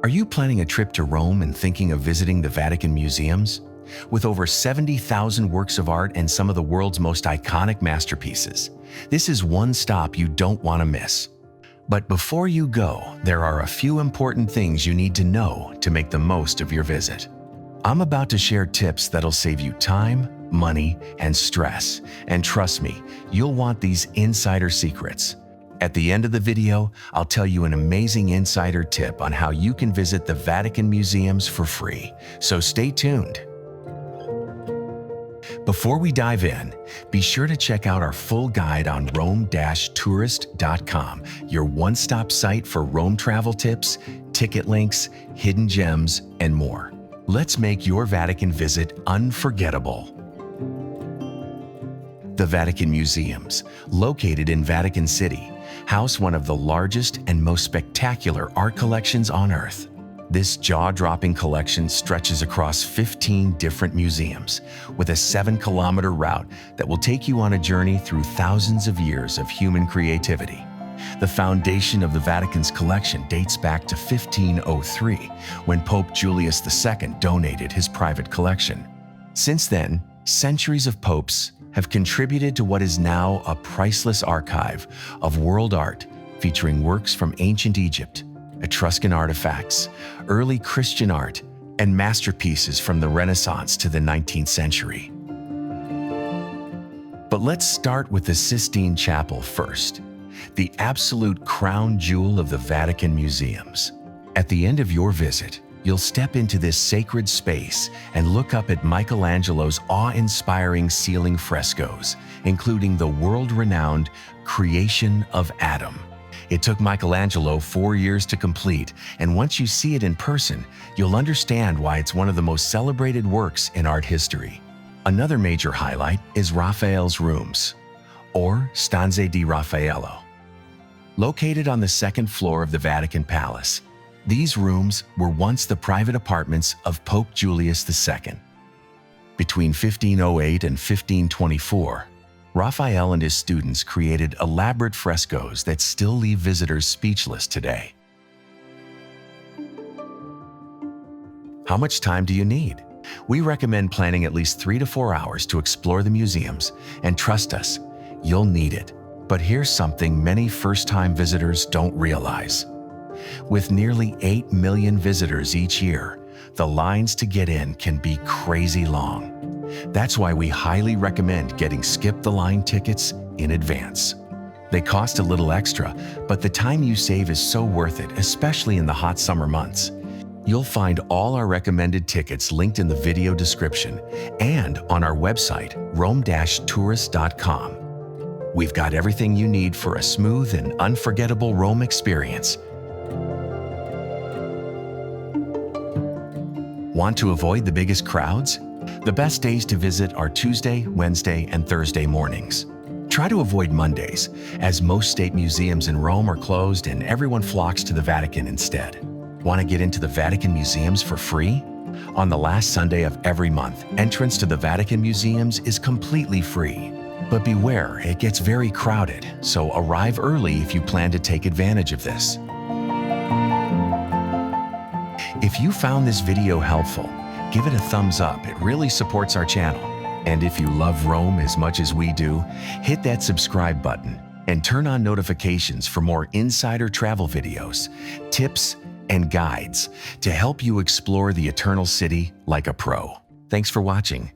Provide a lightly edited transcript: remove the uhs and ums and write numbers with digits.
Are you planning a trip to Rome and thinking of visiting the Vatican Museums? With over 70,000 works of art and some of the world's most iconic masterpieces, this is one stop you don't want to miss. But before you go, there are a few important things you need to know to make the most of your visit. I'm about to share tips that'll save you time, money, and stress. And trust me, you'll want these insider secrets. At the end of the video, I'll tell you an amazing insider tip on how you can visit the Vatican Museums for free. So stay tuned. Before we dive in, be sure to check out our full guide on Rome-tourist.com, your one-stop site for Rome travel tips, ticket links, hidden gems, and more. Let's make your Vatican visit unforgettable. The Vatican Museums, located in Vatican City, house one of the largest and most spectacular art collections on Earth. This jaw-dropping collection stretches across 15 different museums, with a 7-kilometer route that will take you on a journey through thousands of years of human creativity. The foundation of the Vatican's collection dates back to 1503, when Pope Julius II donated his private collection. Since then, centuries of popes have contributed to what is now a priceless archive of world art featuring works from ancient Egypt, Etruscan artifacts, early Christian art, and masterpieces from the Renaissance to the 19th century. But let's start with the Sistine Chapel first, the absolute crown jewel of the Vatican Museums. At the end of your visit, you'll step into this sacred space and look up at Michelangelo's awe-inspiring ceiling frescoes, including the world-renowned Creation of Adam. It took Michelangelo 4 years to complete, and once you see it in person, you'll understand why it's one of the most celebrated works in art history. Another major highlight is Raphael's rooms, or Stanze di Raffaello. Located on the second floor of the Vatican Palace, these rooms were once the private apartments of Pope Julius II. Between 1508 and 1524, Raphael and his students created elaborate frescoes that still leave visitors speechless today. How much time do you need? We recommend planning at least 3 to 4 hours to explore the museums, and trust us, you'll need it. But here's something many first-time visitors don't realize. With nearly 8 million visitors each year, the lines to get in can be crazy long. That's why we highly recommend getting skip-the-line tickets in advance. They cost a little extra, but the time you save is so worth it, especially in the hot summer months. You'll find all our recommended tickets linked in the video description and on our website, Rome-tourist.com. We've got everything you need for a smooth and unforgettable Rome experience. Want to avoid the biggest crowds? The best days to visit are Tuesday, Wednesday, and Thursday mornings. Try to avoid Mondays, as most state museums in Rome are closed and everyone flocks to the Vatican instead. Want to get into the Vatican Museums for free? On the last Sunday of every month, entrance to the Vatican Museums is completely free. But beware, it gets very crowded, so arrive early if you plan to take advantage of this. If you found this video helpful, give it a thumbs up. It really supports our channel. And if you love Rome as much as we do, hit that subscribe button and turn on notifications for more insider travel videos, tips, and guides to help you explore the Eternal City like a pro. Thanks for watching.